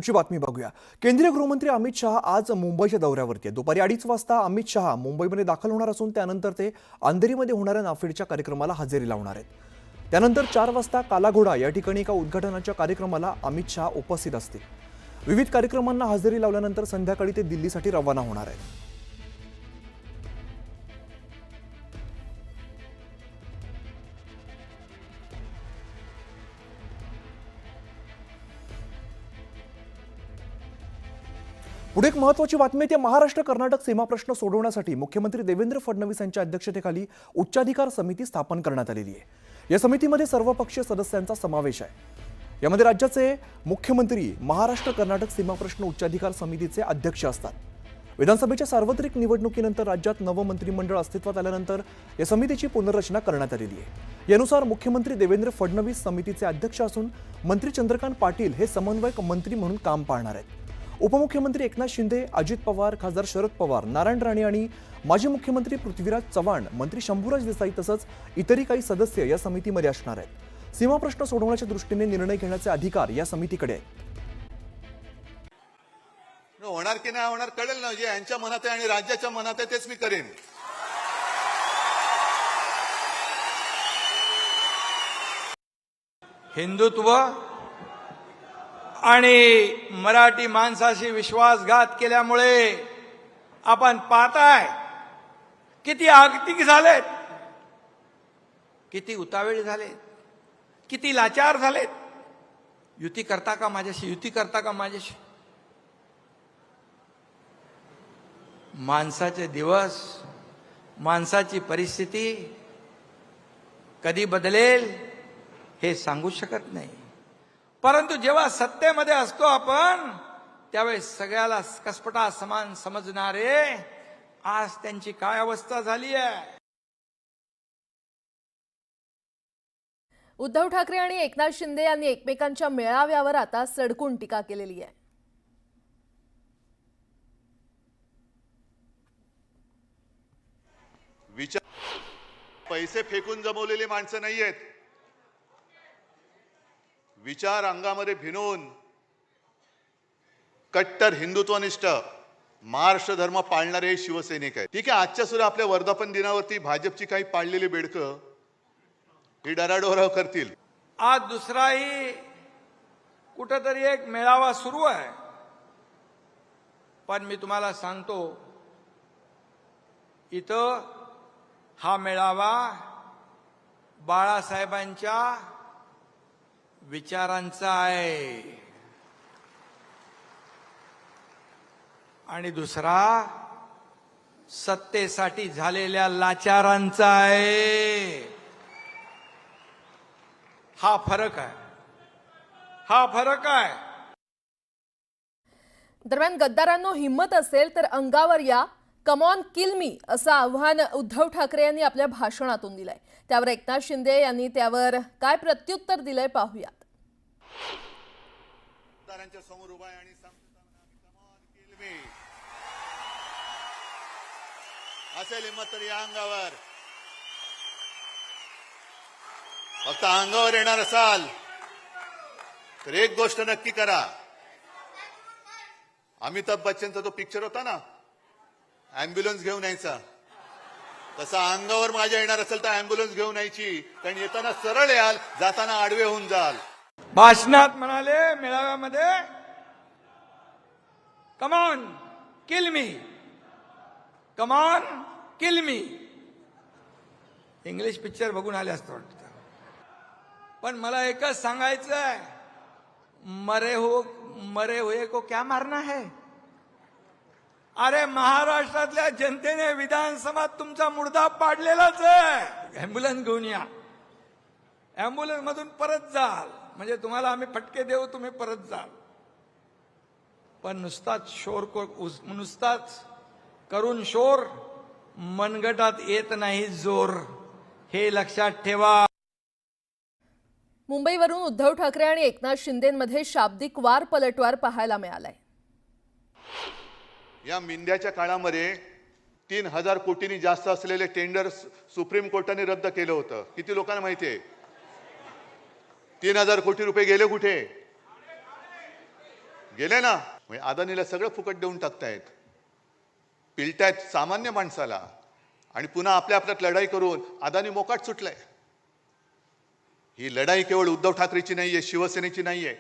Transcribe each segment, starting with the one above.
पुढची बातमी बघूया। केंद्रीय गृहमंत्री अमित शहा आज मुंबईच्या दौऱ्यावरती आहेत। दुपारी 2:30 वाजता अमित शहा मुंबईमध्ये दाखल होणार असून त्यानंतर ते अंधेरीमध्ये होणाऱ्या नाफेडच्या कार्यक्रमाला हजेरी लावणार आहेत। त्यानंतर 4 वाजता कालाघोडा या ठिकाणी एका उद्घाटनाच्या कार्यक्रमाला अमित शहा उपस्थित असतील। विविध कार्यक्रमांना हजेरी लावल्यानंतर संध्याकाळी ते दिल्लीसाठी रवाना होणार आहेत। पुढे एक महत्त्वाची बातमी आहे। महाराष्ट्र कर्नाटक सीमा प्रश्न सोडवण्यासाठी मुख्यमंत्री देवेंद्र फडणवीस यांच्या अध्यक्षतेखाली उच्चाधिकार समिती स्थापन करण्यात आलेली आहे। या समितीमध्ये सर्वपक्षीय सदस्यांचा समावेश आहे। यामध्ये राज्याचे मुख्यमंत्री महाराष्ट्र कर्नाटक सीमा प्रश्न उच्चाधिकार समितीचे अध्यक्ष असतात। विधानसभेच्या सार्वत्रिक निवडणुकीनंतर राज्यात नवं मंत्रिमंडळ अस्तित्वात आल्यानंतर या समितीची पुनर्रचना करण्यात आलेली आहे। यानुसार मुख्यमंत्री देवेंद्र फडणवीस समितीचे अध्यक्ष असून मंत्री चंद्रकांत पाटील हे समन्वयक मंत्री म्हणून काम पाहणार आहेत। उपमुख्यमंत्री एकनाथ शिंदे, अजित पवार, खासदार शरद पवार, नारायण राणे आणि माजी मुख्यमंत्री पृथ्वीराज चव्हाण, मंत्री शंभूराज देसाई तसंच इतरही काही सदस्य या समितीमध्ये असणार आहेत। सीमा प्रश्न सोडवण्याच्या दृष्टीने निर्णय घेण्याचे अधिकार या समितीकडे आहेत। होणार की नाही होणार कळेल ना, जे यांच्या मनात आहे आणि राज्याच्या मनात आहे तेच मी करेन। हिंदुत्व आणि मराठी माणसाशी विश्वासघात केल्यामुळे आपण पाहताय किती आगतिक झालेत, किती उतावळे झालेत, किती लाचार झालेत। युती करता का माझ्याशी, युती करता का माझ्याशी? माणसाचे दिवस, माणसाची परिस्थिती कधी बदलेल हे सांगू शकत नाही, परंतु जेव्हा सत्तेमध्ये असतो आपण त्यावेळेस सगळ्याला कसपटा समान समजणारे आज त्यांची काय अवस्था झाली आहे। उद्धव ठाकरे आणि एकनाथ शिंदे यांनी एकमेकांच्या मेळाव्यावर आता सडकून टीका केलेली आहे। पैसे फेकून जमवलेली माणसं नाहीयेत, विचार अंगामध्ये भिनवून कट्टर हिंदुत्वनिष्ठ महाराष्ट्र धर्म पाळणारे हे शिवसैनिक आहेत। ठीक आहे, आजच्या सुद्धा आपल्या वर्धापन दिनावरती भाजपची काही पाळलेली बेडकं ही डराडोरा करतील। आज दुसराही कुठेतरी एक मेळावा सुरू आहे, पण मी तुम्हाला सांगतो इथं हा मेळावा बाळासाहेबांच्या विचारांचा आहे आणि दुसरा सत्तेसाठी झालेल्या लाचारांचा आहे। हा फरक आहे, हा फरक आहे। दरम्यान गद्दारांनो, हिम्मत असेल तर अंगावर या, कम ऑन किल मी असं आव्हान उद्धव ठाकरे यांनी आपल्या भाषणातून दिलंय। त्यावर एकनाथ शिंदे यांनी त्यावर काय प्रत्युत्तर दिलंय पाहूयात। समोर उभा आहे आणि असेल हिम्मत तर या अंगावर, फक्त अंगावर येणार असाल तर एक गोष्ट नक्की करा। अमिताभ बच्चनचा तो पिक्चर होता ना, अँब्युलन्स घेऊन यायचा, तसा अंगावर माझ्या येणार असेल तर अँब्युलन्स घेऊन यायची, कारण येताना सरळ याल, जाताना आडवे होऊन जाल। भाषणात म्हणाले, मेळाव्यामध्ये come on kill me, come on kill me. English picture बघून आले असतं वाटतं, पण मला एकच सांगायचं आहे, मरे हुए को क्या मारना है। अरे महाराष्ट्रातल्या जनतेने विधानसभेत तुमचा मुर्दा पाडलेलाच आहे। अँब्युलन्स घेऊन या, अँब्युलन्स मधून परत जाल, म्हणजे तुम्हाला आम्ही फटके देऊ, तुम्ही परत जाल, पण नुसताच करून शोर मनगटात येत नाही जोर, हे लक्षात ठेवा। मुंबईवरून उद्धव ठाकरे आणि एकनाथ शिंदेंमध्ये शाब्दिक वार पलटवार पाहायला मिळालाय। या मिंद्याच्या काळामध्ये 3000 कोटींनी जास्त असलेले टेंडर सुप्रीम कोर्टाने रद्द केलं होतं। किती लोकांना माहिती आहे? 3000 कोटी रुपये गेले कुठे? गेले ना, म्हणजे अदानीला सगळं फुकट देऊन टाकतायत, पिलतायत सामान्य माणसाला, आणि पुन्हा आपल्या आपल्यात लढाई करून अदानी मोकाट सुटलाय. ही लढाई केवळ उद्धव ठाकरेची नाहीये, शिवसेनेची नाहीये.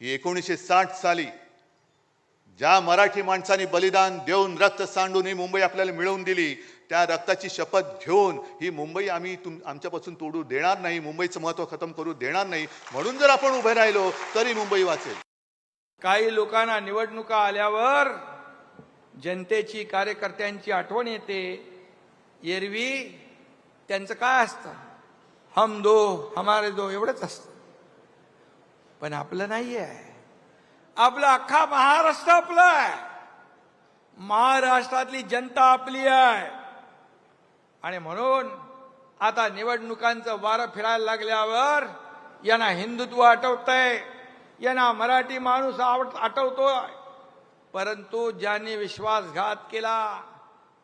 ही 1960 साली ज्या मराठी माणसांनी बलिदान देऊन रक्त सांडून ही मुंबई आपल्याला मिळवून दिली, त्या रक्ताची शपथ घेऊन ही मुंबई आम्ही आमच्यापासून तोडू देणार नाही, मुंबईचं महत्त्व खतम करू देणार नाही. म्हणून जर आपण उभे राहिलो तरी मुंबई वाचेल. काही लोकांना निवडणुका आल्यावर जनतेची, कार्यकर्त्यांची आठवण येते. एरवी त्यांचं काय असतं, हम दो हमारे दो एवढंच असतं. पण आपलं नाही आहे. आपलं अख्खा महाराष्ट्र आपलं आहे. महाराष्ट्रातली जनता आपली आहे. आणि म्हणून आता निवडणुकांचं वारं फिरायला लागल्यावर यांना हिंदुत्व आठवतंय, यांना मराठी माणूस आठवतोय. परंतु ज्यांनी विश्वासघात केला,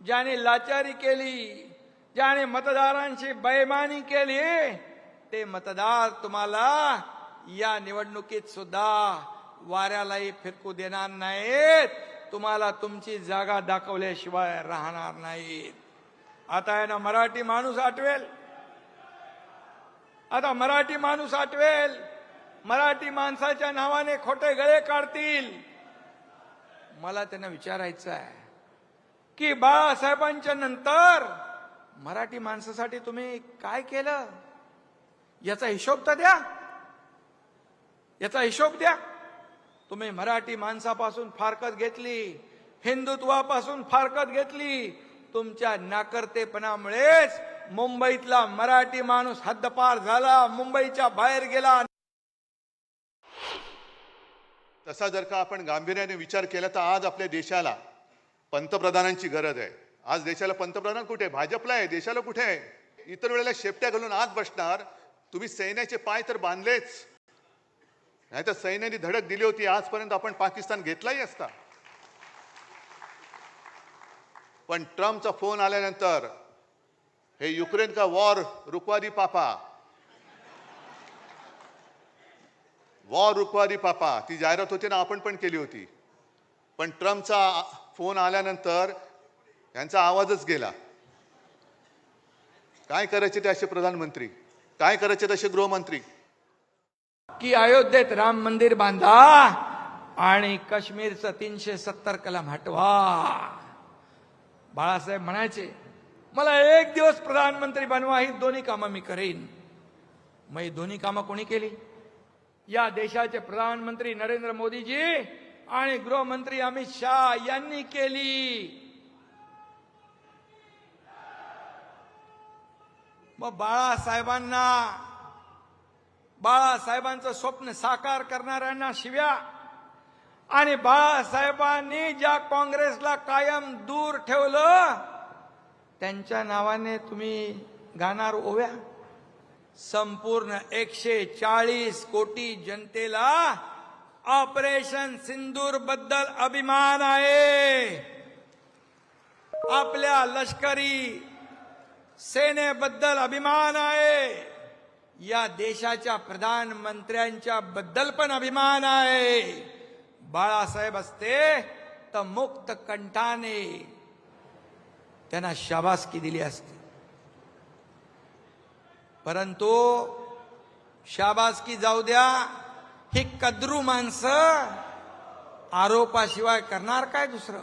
ज्यांनी लाचारी केली, ज्याने मतदारांची बेईमानी केली, ते मतदार तुम्हाला या निवडणुकीत सुद्धा वाऱ्यालाही फिरकू देणार नाहीत. तुम्हाला तुमची जागा दाखवल्याशिवाय राहणार नाहीत. आता आहे ना मराठी माणूस आठवेल. आता मराठी माणूस आठवेल. मराठी माणसाच्या नावाने खोटे गळे काढतील. मला त्यांना विचारायचं आहे की बाळासाहेबांच्या नंतर मराठी माणसासाठी तुम्ही काय केलं, याचा हिशोब तर द्या. याचा हिशोब द्या. तुम्ही मराठी माणसापासून फारकत घेतली, हिंदुत्वापासून फारकत घेतली. तुमच्या नाकर्तेपणामुळेच मुंबईतला मराठी माणूस हद्दपार झाला, मुंबईच्या बाहेर गेला. तसा जर का आपण गांभीर्याने विचार केला तर आज आपल्या देशाला पंतप्रधानांची गरज आहे. आज देशाला पंतप्रधान कुठे आहे? भाजपला आहे. देशाला कुठे आहे? इतर वेळेला शेपट्या घालून आत बसणार. तुम्ही सैन्याचे पाय तर बांधलेच, नाही तर सैन्याने धडक दिली होती, आजपर्यंत आपण पाकिस्तान घेतलाही असता. पण ट्रम्पचा फोन आल्यानंतर हे युक्रेन का वॉर रुकवा दी पापा, वॉर रुकवा दी पापा, ती जाहिरात होती ना, आपण पण केली होती. पण ट्रम्पचा फोन आल्यानंतर यांचा आवाजच गेला. काय करायचे ते असे प्रधानमंत्री, काय करायचे तसे गृहमंत्री, की अयोध्येत राम मंदिर बांधा आणि काश्मीरचं 370 कलम हटवा. बाळासाहेब म्हणायचे, मला एक दिवस प्रधानमंत्री बनवा, ही दोन्ही कामं मी करेन. मग ही दोन्ही कामं कोणी केली? या देशाचे प्रधानमंत्री नरेंद्र मोदीजी आणि गृहमंत्री अमित शहा यांनी केली. मग बाळासाहेबांचं स्वप्न साकार करणाऱ्यांना शिव्या, आणि बाळासाहेबांनी ज्या काँग्रेसला कायम दूर ठेवलं त्यांच्या नावाने तुम्ही गाणार ओव्या. संपूर्ण 140 कोटी जनतेला ऑपरेशन सिंदूर बद्दल अभिमान आहे. आपल्या लष्करी सेनेबद्दल अभिमान आहे. या देशाच्या प्रधानमंत्र्यांच्या बद्दल पण अभिमान आहे. बाळासाहेब असते तर मुक्त कंठाने त्यांना शाबासकी दिली असती. परंतु शाबासकी जाऊ द्या, ही कद्रू माणसं आरोपाशिवाय करणार काय दुसरं?